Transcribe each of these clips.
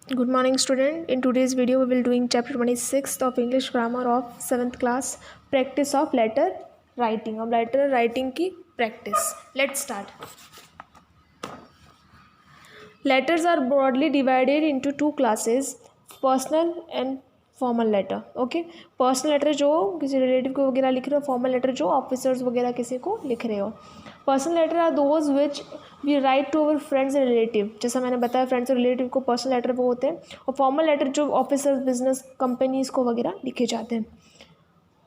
Good morning student. In today's video we will doing chapter 26 of English grammar of 7th class, practice of letter writing. अब letter writing की practice. Let's start. Letters are broadly divided into two classes, personal and formal letter. Okay, personal letter जो किसी relative को वगैरह लिख रहे हो, formal letter जो ऑफिसर्स वगैरह किसी को लिख रहे हो. Personal letter are those which we write to our friends and relative. जैसा मैंने बताया, फ्रेंड्स और रिलेटिव को पर्सनल लेटर वो होते हैं, और फॉर्मल लेटर जो ऑफिसर्स, बिजनेस, कंपनीज को वगैरह लिखे जाते हैं.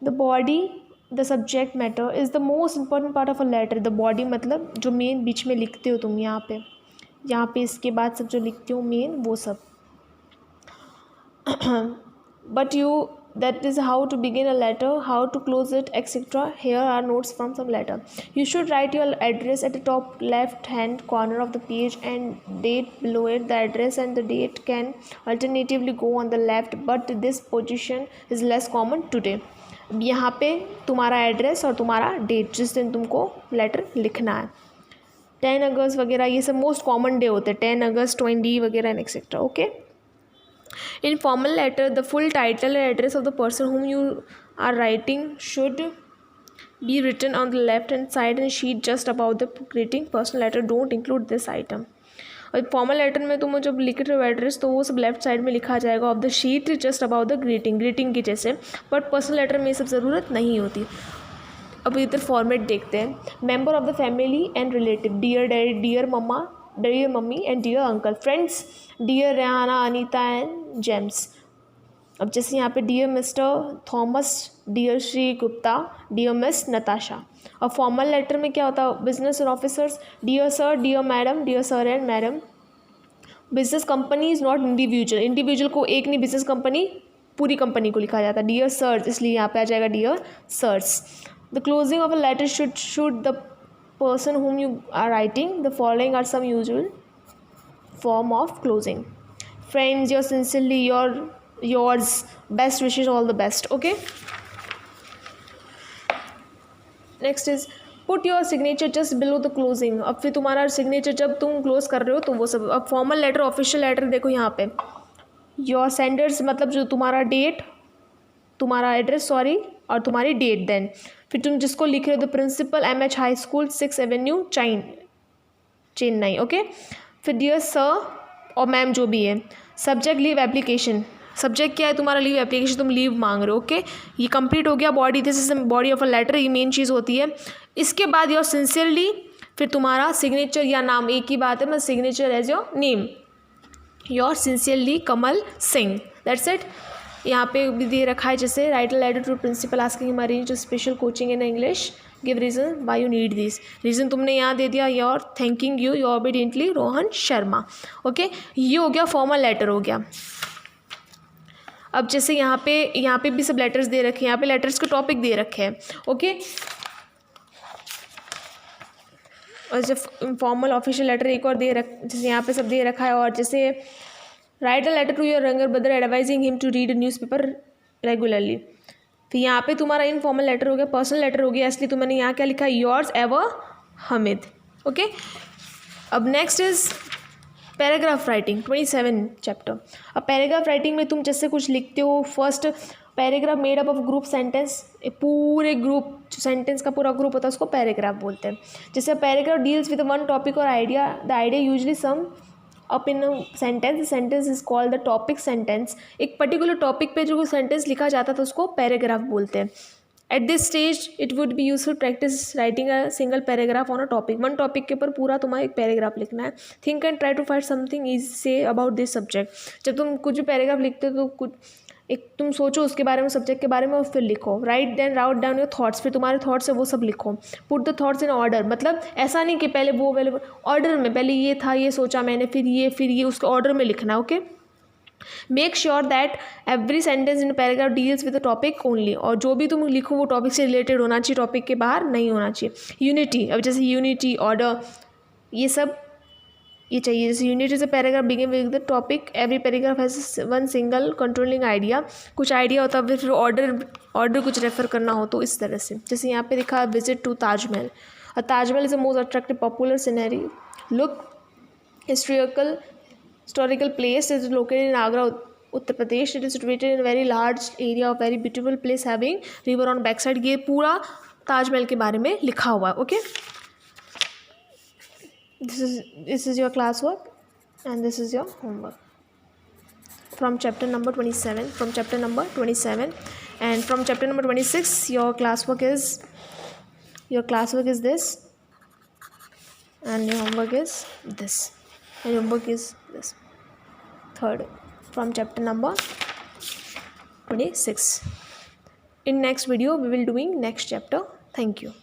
The body, the subject matter is the most important part of a letter. The body मतलब जो मेन बीच में लिखते हो तुम, यहाँ पे इसके बाद सब जो लिखते हो मेन वो सब. But that is how to begin a letter, how to close it, etc. Here are notes from some letter. You should write your address at the top left hand corner of the page and date below it. The address and the date can alternatively go on the left, but this position is less common today. यहाँ पे तुम्हारा address और तुम्हारा date, जिस दिन तुमको letter लिखना है. 10 अगस्त वगैरह ये सब मोस्ट कॉमन डे होते हैं, 10 अगस्त, 20 वगैरह and etcetera. Okay. In formal letter, the full title and address of the person whom you are writing should be written on the left hand side and sheet just above the greeting. Personal letter don't include this item. और formal letter में तुम जब लिख रहे हो address तो वो सब लेफ्ट साइड में लिखा जाएगा of the sheet just about the greeting की जैसे. बट पर्सनल लेटर में ये सब ज़रूरत नहीं होती. अब इधर फॉर्मेट देखते हैं. Member of the family and relative, dear daddy, dear mamma, dear mummy and dear uncle. Friends, dear Rehana, Anita and James. अब जैसे यहाँ पे dear mister Thomas, dear Shri Gupta, dear miss Natasha. और फॉर्मल लेटर में क्या होता है, बिजनेस और officers, dear sir, dear madam, dear sir and madam. Business company is not individual, individual को एक नहीं, बिजनेस कंपनी पूरी कंपनी को लिखा जाता है. डियर सर्स, इसलिए यहाँ पे आ जाएगा dear sirs. The closing of a letter should the person whom you are writing. The following are some usual form of closing. Friends, yours sincerely, yours, best wishes, all the best. Okay. Next is put your signature just below the closing. अब फिर तुम्हारा signature जब तुम close कर रहे हो तो वो सब. अब फॉर्मल लेटर, ऑफिशियल लेटर देखो यहाँ पे, योर सेंडर्स मतलब जो तुम्हारा डेट, तुम्हारा एड्रेस सॉरी, और तुम्हारी डेट. देन फिर तुम जिसको लिख रहे हो, the principal MH high school 6th avenue Chennai. Okay. फिर डियर सर और मैम जो भी है. सब्जेक्ट लीव एप्लीकेशन, सब्जेक्ट क्या है तुम्हारा, लीव एप्लीकेशन, तुम लीव मांग रहे हो. ओके. ये कंप्लीट हो गया. Body, this is the body of a letter, ये मेन चीज़ होती है. इसके बाद योर सिंसियरली, फिर तुम्हारा सिग्नेचर या नाम, एक ही बात है, मैं signature as your name, your sincerely Kamal Singh. That's it. यहाँ पे भी दे रखा है जैसे write a letter to principal asking him arrange special coaching in English, give reason why you need this. Reason तुमने यहाँ दे दिया, your thanking you your obediently Rohan Sharma. Okay. ये हो गया फॉर्मल लेटर हो गया. अब जैसे यहाँ पे भी सब लेटर्स दे रखे हैं, यहाँ पे लेटर्स के टॉपिक दे रखे हैं. ओके. और जैसे फॉर्मल ऑफिशियल लेटर एक और जैसे यहाँ पे सब दे रखा है. और जैसे write a letter to your younger brother advising him to read newspaper regularly. फिर यहाँ पे तुम्हारा इनफॉर्मल लेटर हो गया, पर्सनल लेटर हो गया, इसलिए तो मैंने यहाँ क्या लिखा है, योर्स एवर हमिद. ओके. अब next is paragraph writing, 27 chapter. अब पैराग्राफ राइटिंग में तुम जैसे कुछ लिखते हो, first paragraph made up of group sentence, पूरे ग्रुप, सेंटेंस का पूरा ग्रुप होता है उसको पैराग्राफ बोलते हैं. जैसे paragraph deals with one topic और idea. The idea usually sum up in sentence is called the topic sentence. एक पर्टिकुलर टॉपिक पे जो सेंटेंस लिखा जाता था उसको पैराग्राफ बोलते हैं. At this stage it would be useful practice writing a single paragraph on a topic. One topic के ऊपर पूरा तुम्हारा एक पैराग्राफ लिखना है. Think and try to find something is say about this subject. जब तुम कुछ भी पैराग्राफ लिखते हो तो कुछ एक तुम सोचो उसके बारे में, सब्जेक्ट के बारे में, और फिर लिखो. राइट डाउन योर थॉट्स, फिर तुम्हारे थॉट्स है वो सब लिखो. Put the thoughts in order, मतलब ऐसा नहीं कि पहले वो पहले ऑर्डर में, पहले ये था, ये सोचा मैंने, फिर ये उसके ऑर्डर में लिखना. Okay. Make sure that every sentence in paragraph deals with the topic only. और जो भी तुम लिखो वो टॉपिक से रिलेटेड होना चाहिए, टॉपिक के बाहर नहीं होना चाहिए. यूनिटी, अब जैसे यूनिटी, ऑर्डर, ये सब ये चाहिए. जैसे unit is a paragraph begin with the topic, every paragraph has one single controlling idea. कुछ आइडिया होता है, फिर ऑर्डर कुछ रेफर करना हो तो इस तरह से. जैसे यहाँ पे लिखा है विजिट टू ताजमहल. और Taj Mahal is the most attractive popular scenery, look historical historical place. It is located in Agra, Uttar Pradesh. It is situated in a very large area, of very beautiful place having river on backside. ये पूरा ताजमहल के बारे में लिखा हुआ है. Okay, this is your class work and this is your homework from chapter number 27. From chapter number 27 and from chapter number 26, your classwork is this, and your homework is this, and your homework is this. Third, from chapter number 26. In next video we will doing next chapter. Thank you.